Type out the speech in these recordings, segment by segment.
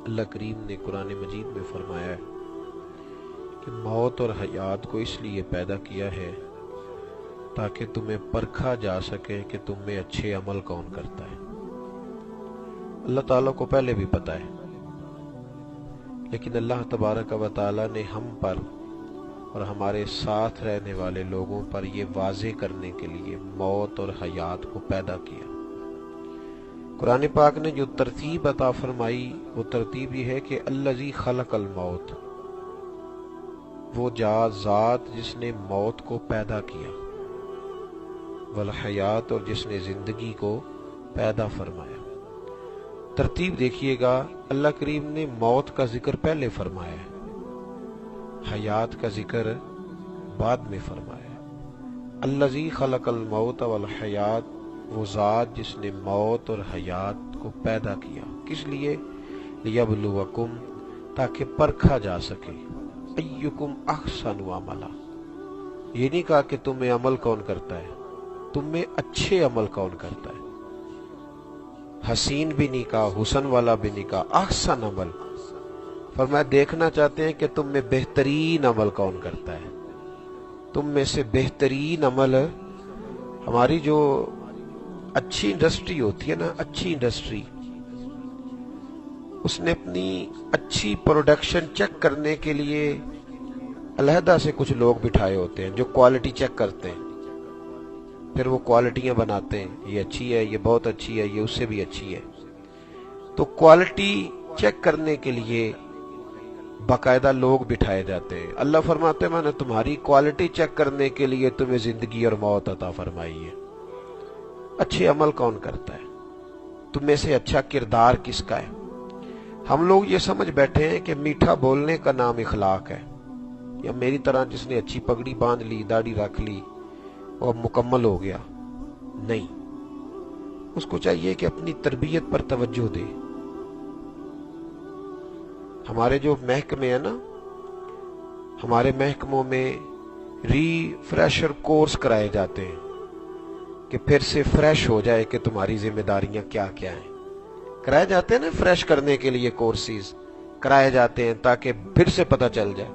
اللہ کریم نے قرآن مجید میں فرمایا ہے کہ موت اور حیات کو اس لیے پیدا کیا ہے تاکہ تمہیں پرکھا جا سکے کہ تم میں اچھے عمل کون کرتا ہے۔ اللہ تعالیٰ کو پہلے بھی پتا ہے، لیکن اللہ تبارک و تعالیٰ نے ہم پر اور ہمارے ساتھ رہنے والے لوگوں پر یہ واضح کرنے کے لیے موت اور حیات کو پیدا کیا۔ قرآن پاک نے جو ترتیب عطا فرمائی وہ ترتیب یہ ہے کہ الذی خلق الموت، وہ ذات جس نے موت کو پیدا کیا، والحیات، اور جس نے زندگی کو پیدا فرمایا۔ ترتیب دیکھیے گا، اللہ کریم نے موت کا ذکر پہلے فرمایا ہے، حیات کا ذکر بعد میں فرمایا ہے۔ الذی خلق الموت والحیات، وہ ذات جس نے موت اور حیات کو پیدا کیا، کس لیے؟ لیبلوکم، تاکہ پرکھا جا سکے، ایکم احسن عملا، یہ نہیں کہا کہ تم میں عمل کون کرتا ہے، تم میں اچھے عمل کون کرتا ہے، حسین بھی نہیں کہا، حسن والا بھی نہیں کہا، احسن عمل فرمایا۔ دیکھنا چاہتے ہیں کہ تم میں بہترین عمل کون کرتا ہے، تم میں سے بہترین عمل۔ ہماری جو اچھی انڈسٹری ہوتی ہے نا، اچھی انڈسٹری، اس نے اپنی اچھی پروڈکشن چیک کرنے کے لیے علیحدہ سے کچھ لوگ بٹھائے ہوتے ہیں جو کوالٹی چیک کرتے ہیں، پھر وہ کوالٹیاں بناتے ہیں، یہ اچھی ہے، یہ بہت اچھی ہے، یہ اس سے بھی اچھی ہے۔ تو کوالٹی چیک کرنے کے لیے باقاعدہ لوگ بٹھائے جاتے ہیں۔ اللہ فرماتے ہیں میں نے تمہاری کوالٹی چیک کرنے کے لیے تمہیں زندگی اور موت عطا فرمائی ہے۔ اچھے عمل کون کرتا ہے، تم میں سے اچھا کردار کس کا ہے؟ ہم لوگ یہ سمجھ بیٹھے ہیں کہ میٹھا بولنے کا نام اخلاق ہے، یا میری طرح جس نے اچھی پگڑی باندھ لی، داڑھی رکھ لی، وہ اب مکمل ہو گیا۔ نہیں، اس کو چاہیے کہ اپنی تربیت پر توجہ دے۔ ہمارے جو محکمے ہیں نا، ہمارے محکموں میں ری فریشر کورس کرائے جاتے ہیں کہ پھر سے فریش ہو جائے کہ تمہاری ذمہ داریاں کیا کیا ہیں۔ کرائے جاتے ہیں نا، فریش کرنے کے لیے کورسز کرائے جاتے ہیں تاکہ پھر سے پتہ چل جائے۔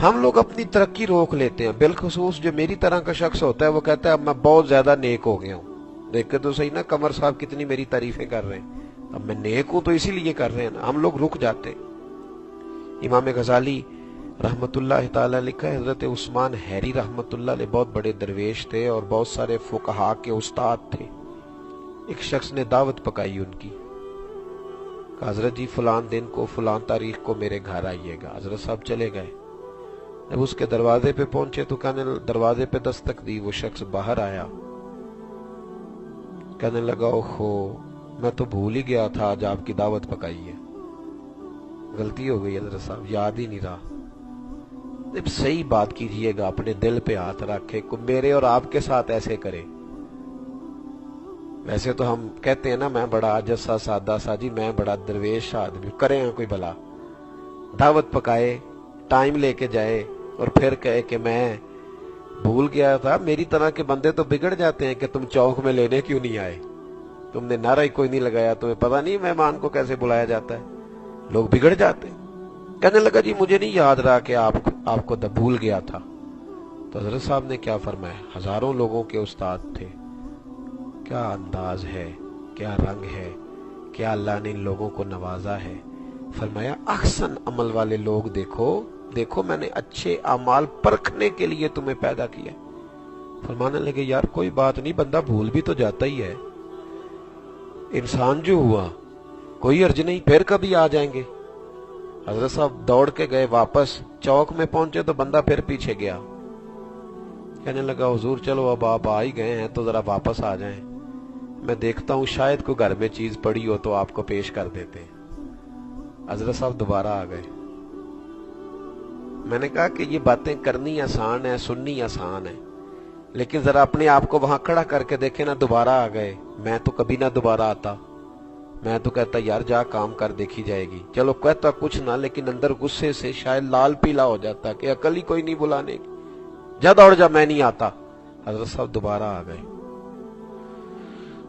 ہم لوگ اپنی ترقی روک لیتے ہیں، بالخصوص جو میری طرح کا شخص ہوتا ہے، وہ کہتا ہے اب میں بہت زیادہ نیک ہو گیا ہوں۔ دیکھ کے تو صحیح نا، قمر صاحب کتنی میری تعریفیں کر رہے ہیں، اب میں نیک ہوں تو اسی لیے کر رہے ہیں نا۔ ہم لوگ رک جاتے ہیں۔ امام غزالی رحمت اللہ تعالی لکھا ہے، حضرت عثمان حیری رحمت اللہ علیہ بہت بڑے درویش تھے اور بہت سارے فقہاء کے استاد تھے۔ ایک شخص نے دعوت پکائی ان کی، کہ حضرت جی فلان دن کو فلان تاریخ کو میرے گھر آئیے گا۔ حضرت صاحب چلے گئے۔ جب اس کے دروازے پہ پہنچے تو دروازے پہ دستک دی، وہ شخص باہر آیا، کہنے لگا اوہو، میں تو بھول ہی گیا تھا آج آپ کی دعوت پکائی ہے، غلطی ہو گئی حضرت صاحب، یاد ہی نہیں رہا۔ جب صحیح بات کیجئے گا، اپنے دل پہ ہاتھ رکھے، میرے اور آپ کے ساتھ ایسے کرے۔ ویسے تو ہم کہتے ہیں نا میں بڑا عاجز سا سادہ سا، جی میں بڑا درویش آدمی، کرے ہیں کوئی بھلا، دعوت پکائے، ٹائم لے کے جائے اور پھر کہے کہ میں بھول گیا تھا۔ میری طرح کے بندے تو بگڑ جاتے ہیں کہ تم چوک میں لینے کیوں نہیں آئے، تم نے نعرہ ہی کوئی نہیں لگایا، تمہیں پتہ نہیں مہمان کو کیسے بلایا جاتا ہے، لوگ بگڑ جاتے ہیں۔ کہنے لگا جی مجھے نہیں یاد رہا کہ آپ کو بھول گیا تھا۔ تو حضرت صاحب نے کیا فرمایا، ہزاروں لوگوں کے استاد تھے، کیا انداز ہے، کیا رنگ ہے، کیا اللہ نے ان لوگوں کو نوازا ہے۔ فرمایا احسن عمل والے لوگ دیکھو دیکھو، میں نے اچھے اعمال پرکھنے کے لیے تمہیں پیدا کیا۔ فرمانے لگے یار کوئی بات نہیں، بندہ بھول بھی تو جاتا ہی ہے، انسان جو ہوا کوئی حرج نہیں، پھر کبھی آ جائیں گے۔ حضرت صاحب دوڑ کے گئے واپس، چوک میں پہنچے تو بندہ پھر پیچھے گیا، کہنے لگا حضور چلو اب آپ آ ہی گئے ہیں تو ذرا واپس آ جائیں، میں دیکھتا ہوں شاید کوئی گھر میں چیز پڑی ہو تو آپ کو پیش کر دیتے ہیں۔ حضرت صاحب دوبارہ آ گئے۔ میں نے کہا کہ یہ باتیں کرنی آسان ہے، سننی آسان ہے، لیکن ذرا اپنے آپ کو وہاں کھڑا کر کے دیکھیں نا، دوبارہ آ گئے، میں تو کبھی نہ دوبارہ آتا، میں تو کہتا یار جا کام کر دیکھی جائے گی، چلو کہتا کچھ نہ، لیکن اندر غصے سے شاید لال پیلا ہو جاتا کہ عقل ہی کوئی نہیں بلانے کی، جا دوڑ جا میں نہیں آتا۔ حضرت صاحب دوبارہ آ گئے۔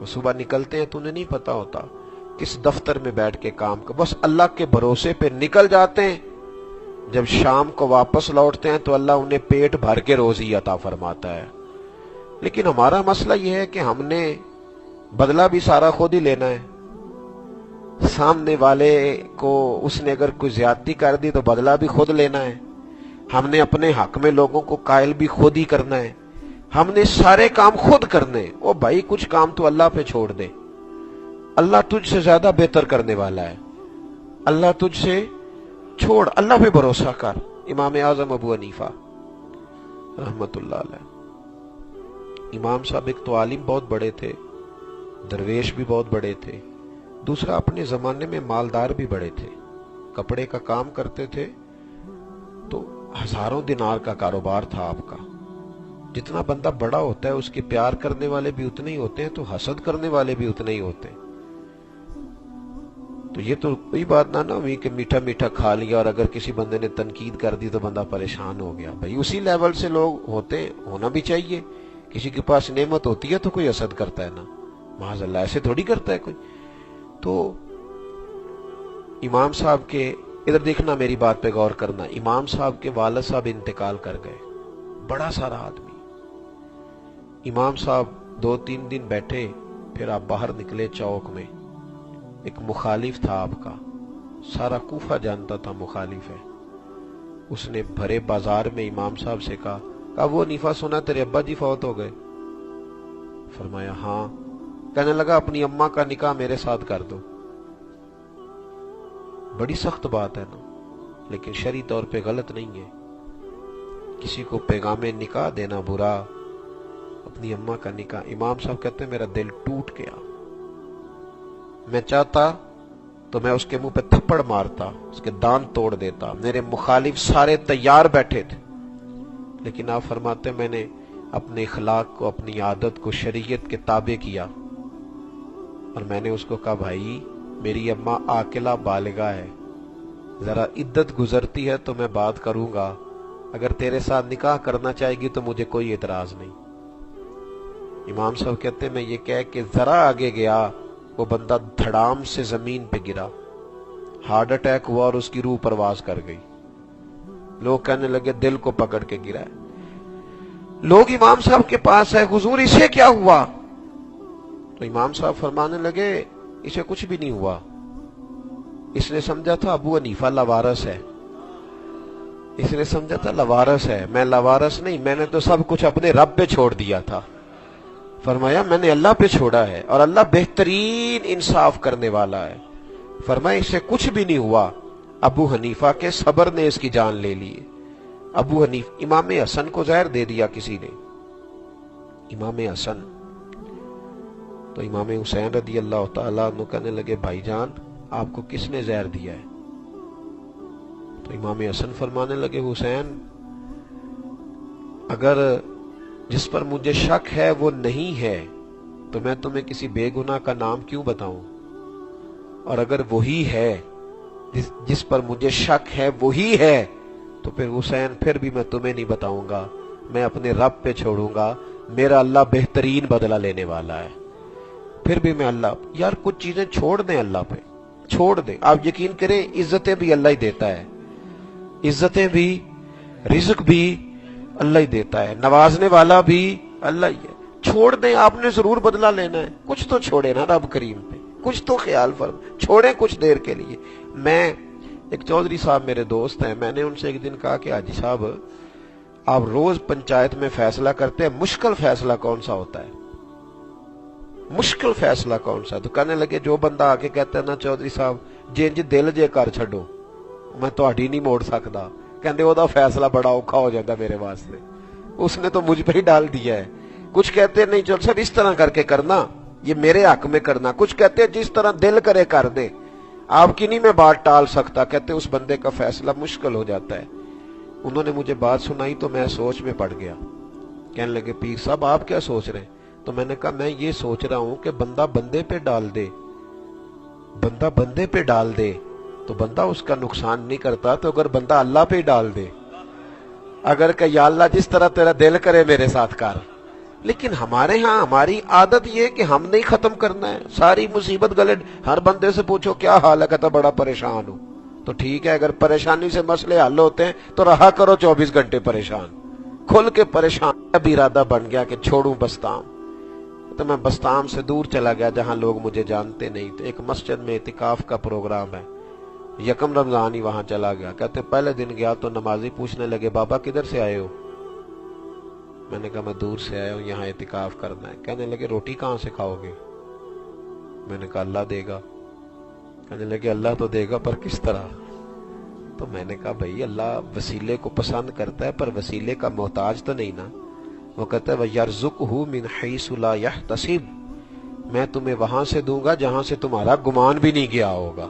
وہ صبح نکلتے ہیں تو انہیں نہیں پتا ہوتا کس دفتر میں بیٹھ کے کام کر، بس اللہ کے بھروسے پہ نکل جاتے ہیں. جب شام کو واپس لوٹتے ہیں تو اللہ انہیں پیٹ بھر کے روزی عطا فرماتا ہے. لیکن ہمارا مسئلہ یہ ہے کہ ہم نے بدلہ بھی سارا خود ہی لینا ہے. سامنے والے کو اس نے اگر کوئی زیادتی کر دی تو بدلہ بھی خود لینا ہے. ہم نے اپنے حق میں لوگوں کو قائل بھی خود ہی کرنا ہے. ہم نے سارے کام خود کرنے. او بھائی کچھ کام تو اللہ پہ چھوڑ دے، اللہ تجھ سے زیادہ بہتر کرنے والا ہے. اللہ تجھ سے چھوڑ، اللہ پہ بھروسہ کر. امام اعظم ابو حنیفہ رحمت اللہ علیہ، امام صاحب ایک تو عالم بہت بڑے تھے، درویش بھی بہت بڑے تھے، دوسرا اپنے زمانے میں مالدار بھی بڑے تھے. کپڑے کا کام کرتے تھے تو ہزاروں دینار کا کاروبار تھا آپ کا. جتنا بندہ بڑا ہوتا ہے اس کے پیار کرنے والے بھی اتنے ہی ہوتے ہیں، تو حسد کرنے والے بھی اتنے ہی ہوتے ہیں. تو یہ تو کوئی بات نہ ہوئی کہ میٹھا میٹھا کھا لیا اور اگر کسی بندے نے تنقید کر دی تو بندہ پریشان ہو گیا. بھائی اسی لیول سے لوگ ہوتے ہیں، ہونا بھی چاہیے. کسی کے پاس نعمت ہوتی ہے تو کوئی حسد کرتا ہے نا، معاذ اللہ ایسے تھوڑی کرتا ہے کوئی. تو امام صاحب کے ادھر دیکھنا، میری بات پہ غور کرنا. امام صاحب کے والد صاحب انتقال کر گئے، بڑا سارا آدمی. امام صاحب 2-3 دن بیٹھے، پھر آپ باہر نکلے چوک میں. ایک مخالف تھا آپ کا، سارا کوفہ جانتا تھا مخالف ہے. اس نے بھرے بازار میں امام صاحب سے کہا وہ حنیفہ سنا تیرے ابا جی فوت ہو گئے؟ فرمایا ہاں. کہنے لگا اپنی اماں کا نکاح میرے ساتھ کر دو. بڑی سخت بات ہے نا، لیکن شرعی طور پہ غلط نہیں ہے. کسی کو پیغام نکاح دینا برا، اپنی اماں کا نکاح. امام صاحب کہتے ہیں میرا دل ٹوٹ گیا. میں چاہتا تو میں اس کے منہ پہ تھپڑ مارتا، اس کے دانت توڑ دیتا. میرے مخالف سارے تیار بیٹھے تھے، لیکن آپ فرماتے میں نے اپنے اخلاق کو، اپنی عادت کو شریعت کے تابع کیا، اور میں نے اس کو کہا بھائی میری اماں عاقلہ بالغہ ہے، ذرا عدت گزرتی ہے تو میں بات کروں گا، اگر تیرے ساتھ نکاح کرنا چاہے گی تو مجھے کوئی اعتراض نہیں. امام صاحب کہتے ہیں میں یہ کہہ کہ ذرا آگے گیا، وہ بندہ دھڑام سے زمین پہ گرا، ہارٹ اٹیک ہوا اور اس کی روح پرواز کر گئی. لوگ کہنے لگے دل کو پکڑ کے گرا ہے. لوگ امام صاحب کے پاس ہے، حضور اسے کیا ہوا؟ تو امام صاحب فرمانے لگے اسے کچھ بھی نہیں ہوا. اس نے سمجھا تھا ابو حنیفہ لوارث ہے، اس نے سمجھا تھا لوارث ہے. میں لوارث نہیں، میں نے تو سب کچھ اپنے رب پہ چھوڑ دیا تھا. فرمایا میں نے اللہ پہ چھوڑا ہے، اور اللہ بہترین انصاف کرنے والا ہے. فرمایا اسے کچھ بھی نہیں ہوا. ابو حنیفہ کے صبر نے اس کی جان لے لی. ابو حنیفہ، امام حسن کو زہر دے دیا کسی نے، امام حسن. تو امام حسین رضی اللہ تعالیٰ عنہ کہنے لگے بھائی جان آپ کو کس نے زہر دیا ہے؟ تو امام حسن فرمانے لگے حسین اگر جس پر مجھے شک ہے وہ نہیں ہے تو میں تمہیں کسی بے گناہ کا نام کیوں بتاؤں، اور اگر وہی ہے جس پر مجھے شک ہے وہی ہے تو پھر حسین پھر بھی میں تمہیں نہیں بتاؤں گا، میں اپنے رب پہ چھوڑوں گا. میرا اللہ بہترین بدلہ لینے والا ہے. پھر بھی میں اللہ، یار کچھ چیزیں چھوڑ دیں، اللہ پہ چھوڑ دیں. آپ یقین کریں عزتیں بھی اللہ ہی دیتا ہے، عزتیں بھی، رزق بھی اللہ ہی دیتا ہے، نوازنے والا بھی اللہ ہی ہے. چھوڑ دیں، آپ نے ضرور بدلہ لینا ہے. کچھ تو چھوڑے نا رب کریم پہ، کچھ تو خیال فرم چھوڑیں کچھ دیر کے لیے. میں ایک چودھری صاحب میرے دوست ہیں، میں نے ان سے ایک دن کہا کہ حاجی صاحب آپ روز پنچایت میں فیصلہ کرتے ہیں، مشکل فیصلہ کون سا ہوتا ہے؟ مشکل فیصلہ کون سا؟ تو کہنے لگے جو بندہ آ کے کہتا ہے نا چودھری صاحب جنج دل جے کر چھڈو میں تہاڈی نہیں موڑ سکتا، کہندے وہ دا فیصلہ بڑا اوکھا ہو جاتا میرے واسطے، اس نے تو مجھ پہ ہی ڈال دیا ہے. کچھ کہتے نہیں چل سب اس طرح کر کے کرنا، یہ میرے حق میں کرنا. کچھ کہتے جس طرح دل کرے کر دے، آپ کی نہیں میں بات ٹال سکتا. کہتے اس بندے کا فیصلہ مشکل ہو جاتا ہے. انہوں نے مجھے بات سنائی تو میں سوچ میں پڑ گیا. کہنے لگے پیر صاحب آپ کیا سوچ رہے ہیں؟ تو میں نے کہا میں یہ سوچ رہا ہوں کہ بندہ بندے پہ ڈال دے، بندہ بندے پہ ڈال دے تو بندہ اس کا نقصان نہیں کرتا، تو اگر بندہ اللہ پہ ڈال دے، اگر کہ یا اللہ جس طرح تیرا دل کرے میرے ساتھ کر، لیکن ہمارے ہاں ہماری عادت یہ کہ ہم نہیں ختم کرنا ہے ساری مصیبت گلے. ہر بندے سے پوچھو کیا حال ہے, کہتا بڑا پریشان ہوں. تو ٹھیک ہے, اگر پریشانی سے مسئلے حل ہوتے ہیں تو رہا کرو 24 گھنٹے پریشان, کھل کے پریشان. اب ارادہ بن گیا کہ چھوڑوں بستام. تو میں بستام سے دور چلا گیا جہاں لوگ مجھے جانتے نہیں تھے. ایک مسجد میں اعتکاف کا پروگرام ہے, یکم رمضان ہی وہاں چلا گیا. کہتے پہلے دن گیا تو نمازی پوچھنے لگے بابا کدھر سے آئے ہو؟ میں نے کہا میں دور سے آیا ہوں, یہاں اعتکاف کرنا ہے. کہنے لگے روٹی کہاں سے کھاؤ گے؟ میں نے کہا اللہ دے گا. کہنے لگے اللہ تو دے گا پر کس طرح؟ تو میں نے کہا بھائی اللہ وسیلے کو پسند کرتا ہے پر وسیلے کا محتاج تو نہیں نا. وہ کہتا ہے وَيَرْزُقْهُ مِنْ حَيْثُ لَا يَحْتَسِبُ, میں تمہیں وہاں سے دوں گا جہاں سے تمہارا گمان بھی نہیں گیا ہوگا,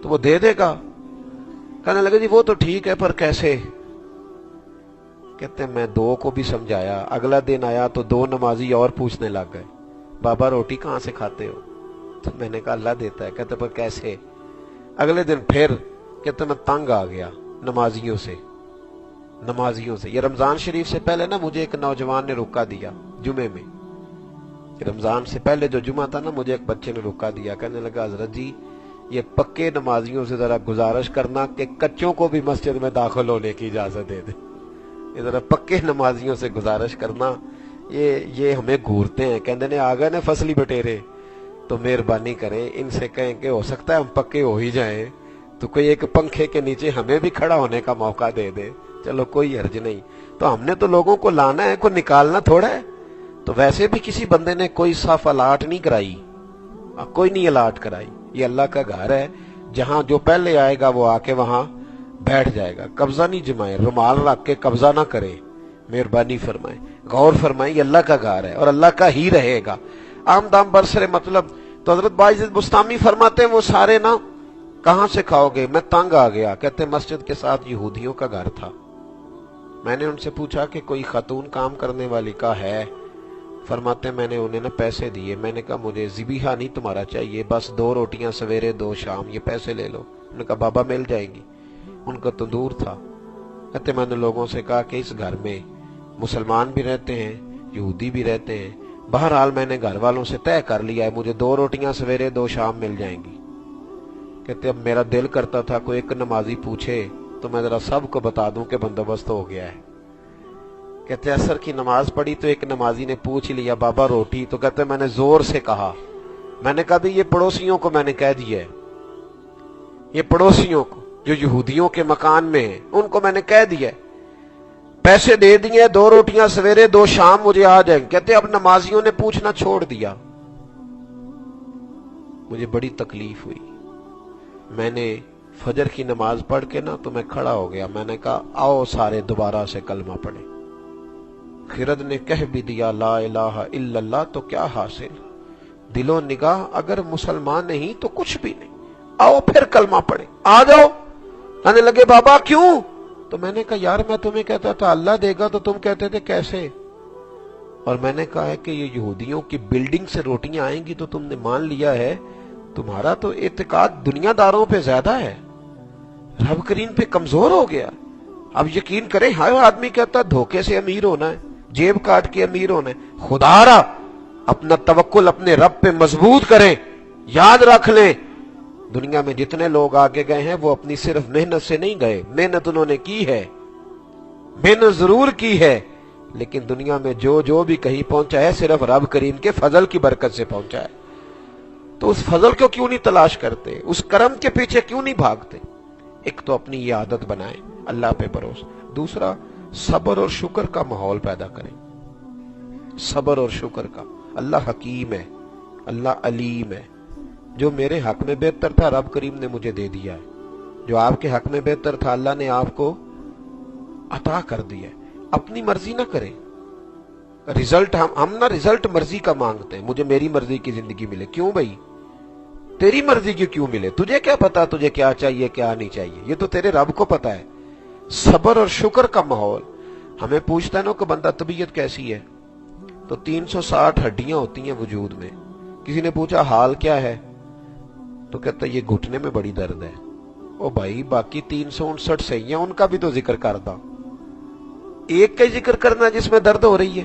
تو وہ دے دے گا. کہنے لگے جی وہ تو ٹھیک ہے پر کیسے؟ کہتے ہیں میں 2 کو بھی سمجھایا. اگلا دن آیا تو 2 نمازی اور پوچھنے لگ گئے بابا روٹی کہاں سے کھاتے ہو؟ تو میں نے کہا اللہ دیتا ہے. کہتے پر کیسے؟ اگلے دن پھر کہتے میں تنگ آ گیا نمازیوں سے. یہ رمضان شریف سے پہلے نا مجھے ایک نوجوان نے روکا دیا جمعے میں. رمضان سے پہلے جو جمعہ تھا نا مجھے ایک بچے نے روکا دیا. کہنے لگا حضرت جی یہ پکے نمازیوں سے ذرا گزارش کرنا کہ کچوں کو بھی مسجد میں داخل ہونے کی اجازت دے دیں. یہ ذرا پکے نمازیوں سے گزارش کرنا, یہ ہمیں گھورتے ہیں. کہنے نے آگے نے فصلی بٹیرے, تو مہربانی کریں ان سے کہیں کہ ہو سکتا ہے ہم پکے ہو ہی جائیں تو کوئی ایک پنکھے کے نیچے ہمیں بھی کھڑا ہونے کا موقع دے دے. چلو کوئی حرج نہیں. تو ہم نے تو لوگوں کو لانا ہے, کوئی نکالنا تھوڑا ہے. تو ویسے بھی کسی بندے نے کوئی صف الاٹ نہیں کرائی, کوئی نہیں الاٹ کرائی. یہ اللہ کا گھر ہے, جہاں جو پہلے آئے گا وہ آ کے وہاں بیٹھ جائے گا. قبضہ نہیں جمائے, رومال رکھ کے قبضہ نہ کرے. مہربانی فرمائیں, غور فرمائیں, یہ اللہ کا گھر ہے اور اللہ کا ہی رہے گا. عام دام برسر مطلب. تو حضرت باعث بستامی فرماتے ہیں وہ سارے نا کہاں سے کھاؤ گے؟ میں تنگ آ گیا. کہتے ہیں مسجد کے ساتھ یہودیوں کا گھر تھا. میں نے ان سے پوچھا کہ کوئی خاتون کام کرنے والی کا ہے؟ فرماتے میں نے انہیں نا پیسے دیے. میں نے کہا مجھے ذبیحہ نہیں تمہارا چاہیے, بس 2 روٹیاں سویرے 2 شام, یہ پیسے لے لو. انہوں نے کہا بابا مل جائیں گی. ان کا تندور تھا. کہتے میں نے لوگوں سے کہا کہ اس گھر میں مسلمان بھی رہتے ہیں یہودی بھی رہتے ہیں, بہرحال میں نے گھر والوں سے طے کر لیا ہے مجھے 2 روٹیاں سویرے 2 شام مل جائیں گی. کہتے اب میرا دل کرتا تھا کوئی ایک نمازی پوچھے تو میں ذرا سب کو بتا دوں کہ بندوبست ہو گیا ہے. کہتے عصر کی نماز پڑھی تو ایک نمازی نے پوچھ لیا بابا روٹی؟ تو کہتے میں نے زور سے کہا. میں نے کہا بھی یہ پڑوسیوں کو میں نے کہہ دیا ہے, یہ پڑوسیوں کو جو یہودیوں کے مکان میں ہیں ان کو میں نے کہہ دیا ہے, پیسے دے دیے, 2 روٹیاں سویرے 2 شام مجھے آ جائیں. کہتے اب نمازیوں نے پوچھنا چھوڑ دیا. مجھے بڑی تکلیف ہوئی. میں نے فجر کی نماز پڑھ کے نا تو میں کھڑا ہو گیا. میں نے کہا آؤ سارے دوبارہ سے کلمہ پڑھیں. خرد نے کہہ بھی دیا لا الہ الا اللہ تو کیا حاصل, دل و نگاہ اگر مسلمان نہیں تو کچھ بھی نہیں. آؤ پھر کلمہ پڑھیں, آ جاؤ. کہنے لگے بابا کیوں؟ تو میں نے کہا یار میں تمہیں کہتا تھا اللہ دے گا تو تم کہتے تھے کیسے. اور میں نے کہا ہے کہ یہ یہودیوں کی بلڈنگ سے روٹیاں آئیں گی تو تم نے مان لیا ہے, تمہارا تو اعتقاد دنیا داروں پہ زیادہ ہے, رب کریم پہ کمزور ہو گیا. اب یقین کریں ہر آدمی کہتا دھوکے سے امیر ہونا ہے, جیب کاٹ کے امیر ہونا ہے. خدا را اپنا توکل اپنے رب پہ مضبوط کریں. یاد رکھ لیں دنیا میں جتنے لوگ آگے گئے ہیں وہ اپنی صرف محنت سے نہیں گئے. محنت انہوں نے کی ہے, محنت ضرور کی ہے, لیکن دنیا میں جو بھی کہیں پہنچا ہے صرف رب کریم کے فضل کی برکت سے پہنچا ہے. تو اس فضل کو کیوں نہیں تلاش کرتے, اس کرم کے پیچھے کیوں نہیں بھاگتے؟ ایک تو اپنی یہ عادت بنائیں اللہ پہ بھروسہ. دوسرا صبر اور شکر کا ماحول پیدا کریں. صبر اور شکر کا. اللہ حکیم ہے, اللہ علیم ہے. جو میرے حق میں بہتر تھا رب کریم نے مجھے دے دیا ہے, جو آپ کے حق میں بہتر تھا اللہ نے آپ کو عطا کر دیا ہے. اپنی مرضی نہ کریں. رزلٹ ہم نہ رزلٹ مرضی کا مانگتے ہیں, مجھے میری مرضی کی زندگی ملے. کیوں بھائی تیری مرضی کی کیوں ملے؟ تجھے کیا پتا تجھے کیا چاہیے کیا نہیں چاہیے, یہ تو تیرے رب کو پتا ہے. صبر اور شکر کا ماحول. ہمیں پوچھتا ہے نا کہ بندہ طبیعت کیسی ہے, تو 360 ہڈیاں ہوتی ہیں وجود میں. کسی نے پوچھا حال کیا ہے, تو کہتا یہ گھٹنے میں بڑی درد ہے. او بھائی باقی 359 صحیح ہیں, ان کا بھی تو ذکر کر دا. ایک کا ذکر کرنا جس میں درد ہو رہی ہے.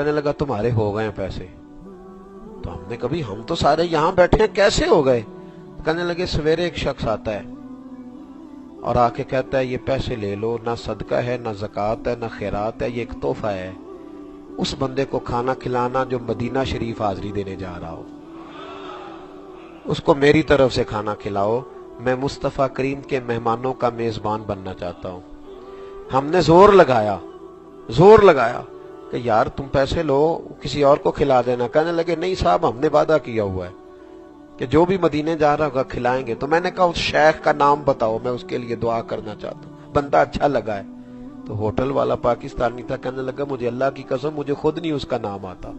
کہنے لگا تمہارے ہو گئے ہیں پیسے. تو ہم نے کبھی ہم تو سارے یہاں بیٹھے ہیں کیسے ہو گئے؟ کہنے لگے سویرے ایک شخص آتا ہے اور آ کے کہتا ہے یہ پیسے لے لو، نہ صدقہ ہے نہ زکوٰۃ ہے نہ خیرات ہے، یہ ایک تحفہ ہے اس بندے کو کھانا کھلانا جو مدینہ شریف حاضری دینے جا رہا ہو، اس کو میری طرف سے کھانا کھلاؤ، میں مصطفیٰ کریم کے مہمانوں کا میزبان بننا چاہتا ہوں. ہم نے زور لگایا کہ یار تم پیسے لو کسی اور کو کھلا دینا. کہنے لگے نہیں صاحب ہم نے وعدہ کیا ہوا ہے کہ جو بھی مدینے جا رہا ہوگا کھلائیں گے. تو میں نے کہا اس شیخ کا نام بتاؤ، میں اس کے لیے دعا کرنا چاہتا ہوں، بندہ اچھا لگا ہے. تو ہوٹل والا پاکستانی تھا، کہنے لگا مجھے اللہ کی قسم مجھے خود نہیں اس کا نام آتا.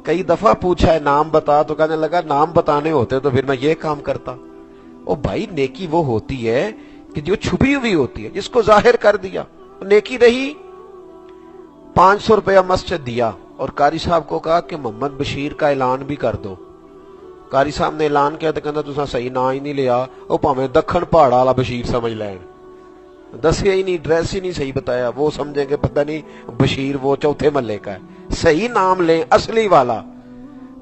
کئی دفعہ پوچھا ہے نام بتا، تو کہنے لگا نام بتانے ہوتے تو پھر میں یہ کام کرتا. او بھائی نیکی وہ ہوتی ہے کہ جو چھپی ہوئی ہوتی ہے، جس کو ظاہر کر دیا نیکی رہی. 500 روپیہ مسجد دیا اور قاری صاحب کو کہا کہ محمد بشیر کا اعلان بھی کر دو. قاری صاحب نے اعلان کیا تو کہنا تساں صحیح نا ہی نہیں لیا، او پاویں دکھن پہاڑ والا بشیر سمجھ لین، دسیا ہی نہیں، ایڈریس ہی نہیں صحیح بتایا، وہ سمجھیں گے پتہ نہیں بشیر وہ چوتھے محلے کا ہے. صحیح نام لیں اصلی والا.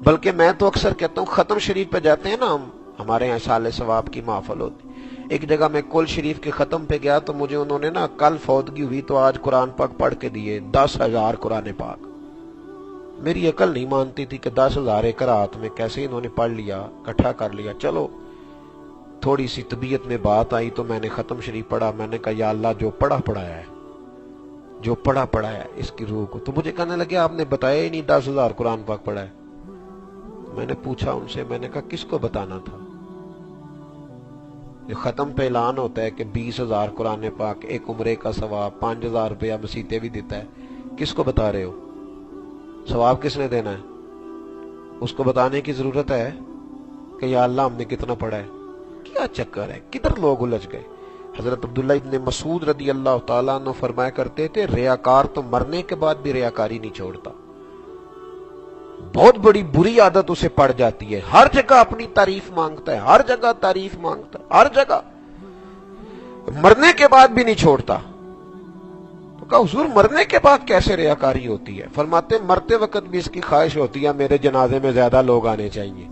بلکہ میں تو اکثر کہتا ہوں ختم شریف پہ جاتے ہیں نا ہمارے یہاں سال ثواب کی محفل ہوتی. ایک جگہ میں کل شریف کے ختم پہ گیا تو مجھے انہوں نے نا کل فوتگی ہوئی تو آج قرآن پاک پڑھ کے دیے 10,000 قرآن پاک. میری عقل نہیں مانتی تھی کہ 10,000 ایک رات میں کیسے انہوں نے پڑھ لیا، اکٹھا کر لیا. چلو تھوڑی سی طبیعت میں بات آئی تو میں نے ختم شریف پڑھا. میں نے کہا یا اللہ جو پڑھا ہے اس کی روح کو. تو مجھے کہنے لگے آپ نے بتایا ہی نہیں 10,000 قرآن پاک پڑھا ہے. میں نے پوچھا ان سے، میں نے کہا کس کو بتانا تھا؟ یہ ختم پہ اعلان ہوتا ہے کہ 20,000 قرآن پاک، ایک عمرے کا ثواب، 5,000 روپیہ مسیطے بھی دیتا ہے. کس کو بتا رہے ہو؟ ثواب کس نے دینا ہے؟ اس کو بتانے کی ضرورت ہے کہ یا اللہ ہم نے کتنا پڑھا ہے؟ کیا چکر ہے، کدھر لوگ الجھ گئے. حضرت عبداللہ ابن مسعود رضی اللہ تعالیٰ عنہ فرمایا کرتے تھے ریاکار تو مرنے کے بعد بھی ریاکاری نہیں چھوڑتا، بہت بڑی بری عادت اسے پڑ جاتی ہے، ہر جگہ اپنی تعریف مانگتا ہے، ہر جگہ مرنے کے بعد بھی نہیں چھوڑتا. تو کہا حضور مرنے کے بعد کیسے ریاکاری ہوتی ہے؟ فرماتے مرتے وقت بھی اس کی خواہش ہوتی ہے میرے جنازے میں زیادہ لوگ آنے چاہیے،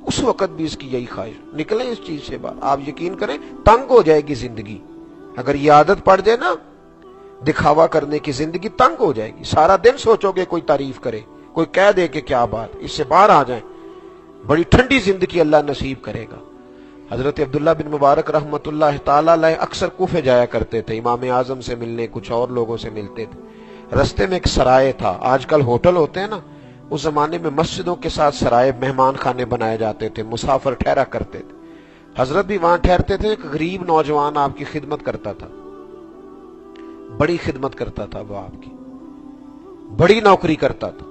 اس وقت بھی اس کی یہی خواہش. نکلیں اس چیز سے باہر. آپ یقین کریں تنگ ہو جائے گی زندگی اگر یہ عادت پڑ جائے نا، دکھاوا کرنے کی زندگی تنگ ہو جائے گی. سارا دن سوچو گے کوئی تعریف کرے، کوئی کہہ دے کہ کیا بات، اس سے باہر آ جائیں. بڑی ٹھنڈی زندگی اللہ نصیب کرے گا. حضرت عبداللہ بن مبارک رحمت اللہ تعالی علیہ اکثر کوفے جایا کرتے تھے، امام اعظم سے ملنے، کچھ اور لوگوں سے ملتے تھے. رستے میں ایک سرائے تھا، آج کل ہوٹل ہوتے ہیں نا، اس زمانے میں مسجدوں کے ساتھ سرائے مہمان خانے بنائے جاتے تھے، مسافر ٹھہرا کرتے تھے. حضرت بھی وہاں ٹھہرتے تھے. ایک غریب نوجوان آپ کی خدمت کرتا تھا، بڑی خدمت کرتا تھا، وہ آپ کی بڑی نوکری کرتا تھا،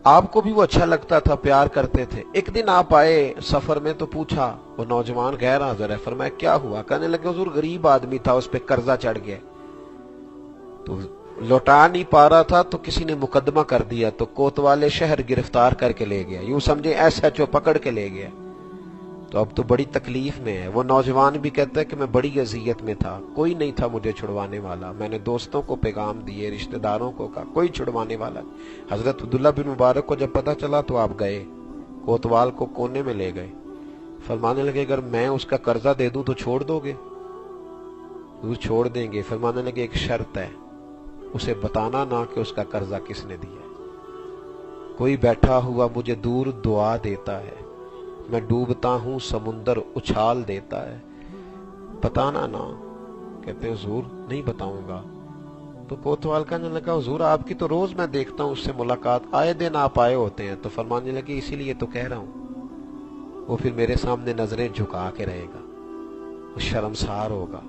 آپ کو بھی وہ اچھا لگتا تھا، پیار کرتے تھے. ایک دن آپ آئے سفر میں تو پوچھا، وہ نوجوان غیر حاضر ہے، فرمایا کیا ہوا؟ کہنے لگے حضور غریب آدمی تھا، اس پہ قرضہ چڑھ گیا تو لوٹا نہیں پا رہا تھا، تو کسی نے مقدمہ کر دیا تو کوتوالے شہر گرفتار کر کے لے گیا، یوں سمجھے SHO پکڑ کے لے گیا. تو اب تو بڑی تکلیف میں ہے. وہ نوجوان بھی کہتا ہے کہ میں بڑی اذیت میں تھا، کوئی نہیں تھا مجھے چھڑوانے والا، میں نے دوستوں کو پیغام دیے، رشتہ داروں کو کہا، کوئی چھڑوانے والا نہیں. حضرت عبداللہ بن مبارک کو جب پتہ چلا تو آپ گئے، کوتوال کو کونے میں لے گئے. فرمانے لگے اگر میں اس کا قرضہ دے دوں تو چھوڑ دو گے؟ وہ چھوڑ دیں گے. فرمانے لگے ایک شرط ہے، اسے بتانا نہ کہ اس کا قرضہ کس نے دیا. کوئی بیٹھا ہوا مجھے دور دعا دیتا ہے، میں ڈوبتا ہوں سمندر اچھال دیتا ہے، بتانا نہ. کہتے ہیں حضور نہیں بتاؤں گا. تو کوتوال کہنے لگا حضور آپ کی تو روز میں دیکھتا ہوں اس سے ملاقات، آئے دن آپ آئے ہوتے ہیں. تو فرمانے لگے اسی لیے تو کہہ رہا ہوں. وہ پھر میرے سامنے نظریں جھکا کے رہے گا، وہ شرمسار ہوگا،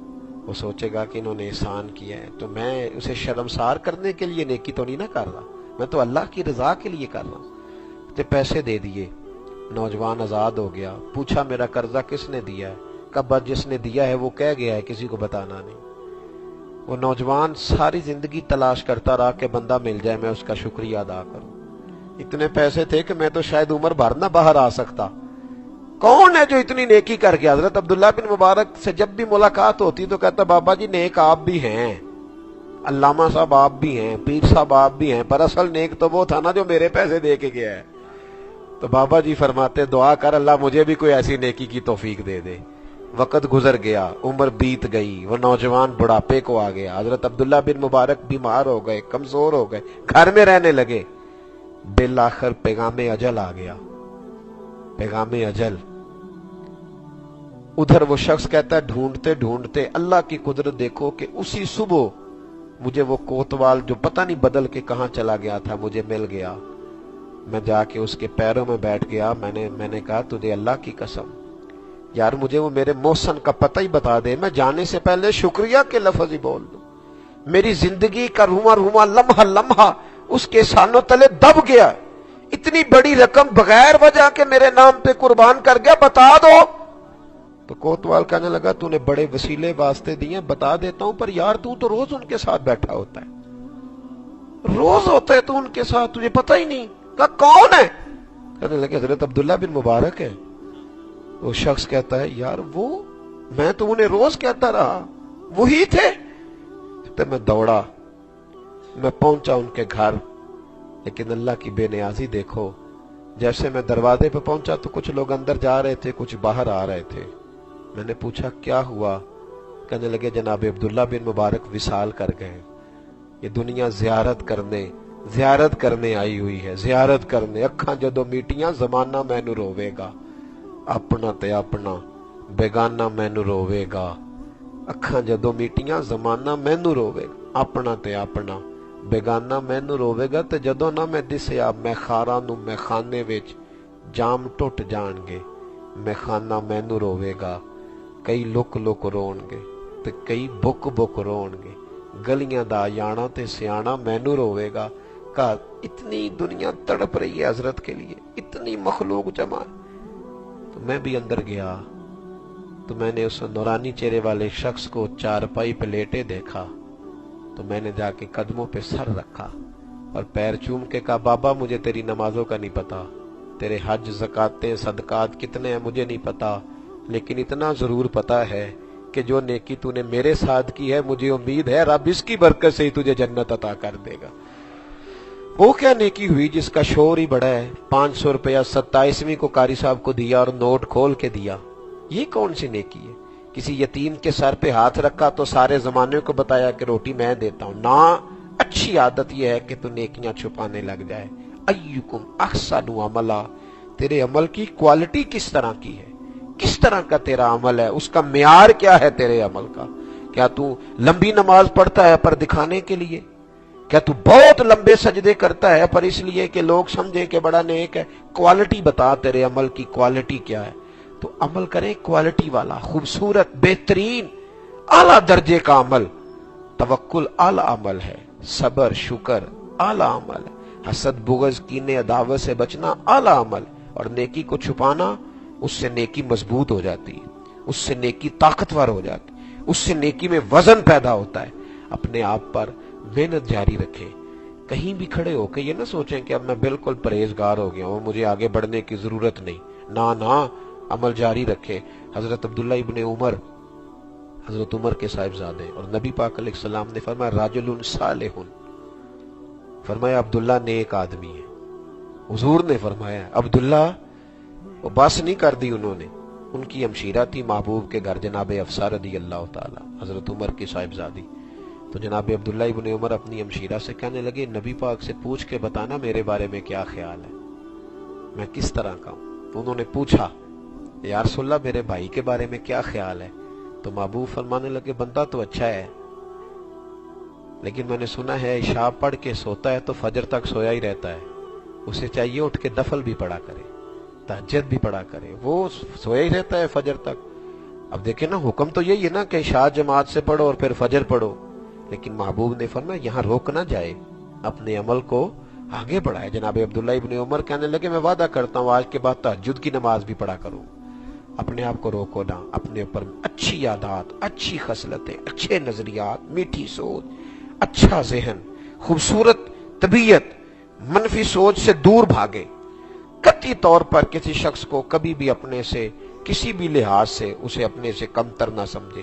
وہ سوچے گا کہ انہوں نے احسان کیا ہے. تو میں اسے شرمسار کرنے کے لیے نیکی تو نہیں نہ کر رہا، میں تو اللہ کی رضا کے لیے کر رہا ہوں. تو پیسے دے دیے، نوجوان آزاد ہو گیا. پوچھا میرا قرضہ کس نے دیا ہے؟ کہا جس نے دیا ہے وہ کہہ گیا ہے کسی کو بتانا نہیں. وہ نوجوان ساری زندگی تلاش کرتا رہا کہ بندہ مل جائے میں اس کا شکریہ ادا کروں. اتنے پیسے تھے کہ میں تو شاید عمر بھر نہ باہر آ سکتا. کون ہے جو اتنی نیکی کر کے؟ حضرت عبداللہ بن مبارک سے جب بھی ملاقات ہوتی تو کہتا بابا جی نیک آپ بھی ہیں، علامہ صاحب آپ بھی ہیں، پیر صاحب آپ بھی ہیں، پر اصل نیک تو وہ تھا نا جو میرے پیسے دے کے گیا ہے۔ تو بابا جی فرماتے دعا کر اللہ مجھے بھی کوئی ایسی نیکی کی توفیق دے دے۔ وقت گزر گیا، عمر بیت گئی، وہ نوجوان بڑھاپے کو آ گیا، حضرت عبداللہ بن مبارک بیمار ہو گئے، کمزور ہو گئے، گھر میں رہنے لگے۔ بالآخر پیغام اجل آ گیا، پیغام اجل۔ ادھر وہ شخص کہتا ہے ڈھونڈتے ڈھونڈتے اللہ کی قدرت دیکھو کہ اسی صبح مجھے وہ کوتوال جو پتہ نہیں بدل کے کہاں چلا گیا تھا مجھے مل گیا۔ میں جا کے اس کے پیروں میں بیٹھ گیا، میں نے کہا تجھے اللہ کی قسم یار مجھے وہ میرے محسن کا پتہ ہی بتا دے، میں جانے سے پہلے شکریہ کے لفظ ہی بول دوں۔ میری زندگی کا رواں رواں لمحہ لمحہ اس کے سانوں تلے دب گیا، اتنی بڑی رقم بغیر وجہ کے میرے نام پہ قربان کر گیا، بتا دو۔ تو کوتوال کہنے لگا تو نے بڑے وسیلے واسطے دیے، بتا دیتا ہوں، پر یار تو روز ان کے ساتھ بیٹھا ہوتا ہے، روز ہوتا ہے تو ان کے ساتھ، تجھے پتہ ہی نہیں۔ کہا کون ہے؟ کہنے لگے حضرت عبداللہ بن مبارک ہے۔ وہ شخص کہتا ہے یار وہ میں تو انہیں روز کہتا رہا وہی تھے۔ تو میں دوڑا، میں پہنچا ان کے گھر، لیکن اللہ کی بے نیازی دیکھو، جیسے میں دروازے پہ پہنچا تو کچھ لوگ اندر جا رہے تھے، کچھ باہر آ رہے تھے۔ میں نے پوچھا کیا ہوا؟ کہنے لگے جناب عبداللہ بن مبارک وصال کر گئے، یہ دنیا زیارت کرنے آئی ہوئی ہے، زیارت کرنے۔ اکھاں جدو میٹیاں زمانہ مینو روے گا، اپنا تے اپنا بیگانہ مینو روے گا۔ اکھاں جدو میٹیاں زمانہ مینو روے گا، اپنا تے اپنا بیگانہ مینو روے گا۔ تے جدو نہ میں دسیا میں خاراں نو میں خانے وچ جام ٹوٹ جان گے، میں خانہ مینو روے گا۔ کئی لک لک رون گے تے کئی بک بک رون گے، گلیاں دا یانا تے سیانا مینو روے گا۔ کہا اتنی دنیا تڑپ رہی ہے حضرت کے لیے، اتنی مخلوق جمع۔ تو میں بھی اندر گیا تو میں نے اس نورانی چہرے والے شخص کو چارپائی پہ لیٹے دیکھا، تو میں نے جا کے قدموں پہ سر رکھا اور پیر چوم کے کہا بابا مجھے تیری نمازوں کا نہیں پتا، تیرے حج زکاتیں صدقات کتنے ہیں مجھے نہیں پتا، لیکن اتنا ضرور پتا ہے کہ جو نیکی تو نے میرے ساتھ کی ہے مجھے امید ہے رب اس کی برکت سے ہی تجھے جنت عطا کر دے گا۔ وہ کیا نیکی ہوئی جس کا شور ہی بڑا ہے؟ 500 روپیہ 27ویں کو قاری صاحب کو دیا اور نوٹ کھول کے دیا، یہ کون سی نیکی ہے؟ کسی یتیم کے سر پہ ہاتھ رکھا تو سارے زمانے کو بتایا کہ روٹی میں دیتا ہوں؟ نہ، اچھی عادت یہ ہے کہ تو نیکیاں چھپانے لگ جائے۔ ایکم احسن عملا، تیرے عمل کی کوالٹی کس طرح کی ہے، کس طرح کا تیرا عمل ہے، اس کا معیار کیا ہے تیرے عمل کا؟ کیا تو لمبی نماز پڑھتا ہے پر دکھانے کے لیے؟ کیا تو بہت لمبے سجدے کرتا ہے پر اس لیے کہ لوگ سمجھیں کہ بڑا نیک ہے؟ کوالٹی بتا، تیرے عمل کی کوالٹی کیا ہے؟ تو عمل کریں کوالٹی والا، خوبصورت، بہترین، اعلیٰ درجے کا عمل۔ توکل اعلیٰ عمل ہے، صبر شکر اعلیٰ عمل ہے، حسد بغض کینے عداوت سے بچنا اعلیٰ عمل، اور نیکی کو چھپانا، اس سے نیکی مضبوط ہو جاتی ہے، اس سے نیکی طاقتور ہو جاتی ہے، اس سے نیکی میں وزن پیدا ہوتا ہے۔ اپنے آپ پر محنت جاری رکھیں، کہیں بھی کھڑے ہو کے یہ نہ سوچیں کہ اب میں بالکل پرہیزگار ہو گیا ہوں، مجھے آگے بڑھنے کی ضرورت نہیں، نہ عمل جاری رکھے۔ حضرت عبداللہ ابن عمر، حضرت عمر کے صاحبزادے، اور نبی پاک علیہ السلام نے فرمایا رجل صالح، فرمایا عبداللہ نیک آدمی ہے۔ حضور نے فرمایا عبداللہ، وہ بس نہیں کر دی انہوں نے، ان کی ہمشیرہ تھی محبوب کے گھر جناب حفصہ رضی اللہ تعالی، حضرت عمر کی صاحبزادی۔ تو جناب عبداللہ ابن عمر اپنی ہمشیرہ سے کہنے لگے نبی پاک سے پوچھ کے بتانا میرے بارے میں کیا خیال ہے، میں کس طرح کا ہوں؟ تو انہوں نے پوچھا یا رسول اللہ میرے بھائی کے بارے میں کیا خیال ہے؟ تو محبوب فرمانے لگے بندہ تو اچھا ہے، لیکن میں نے سنا ہے عشاء پڑھ کے سوتا ہے تو فجر تک سویا ہی رہتا ہے، اسے چاہیے اٹھ کے نفل بھی پڑھا کرے، تہجد بھی پڑھا کرے، وہ سویا ہی رہتا ہے فجر تک۔ اب دیکھیں نا، حکم تو یہی ہے نا کہ عشاء جماعت سے پڑھو اور پھر فجر پڑھو، لیکن محبوب نے فرمایا یہاں روک نہ جائے، اپنے عمل کو آگے بڑھائے۔ جناب عبداللہ ابن عمر کہنے لگے میں وعدہ کرتا ہوں آج کے بعد تہجد کی نماز بھی پڑھا کروں۔ اپنے آپ کو روکو نہ، اپنے اوپر اچھی عادات، اچھی خصلتیں، اچھے نظریات، میٹھی سوچ، اچھا ذہن، خوبصورت طبیعت، منفی سوچ سے دور بھاگے۔ قطعی طور پر کسی شخص کو کبھی بھی اپنے سے کسی بھی لحاظ سے اسے اپنے سے کمتر نہ سمجھے،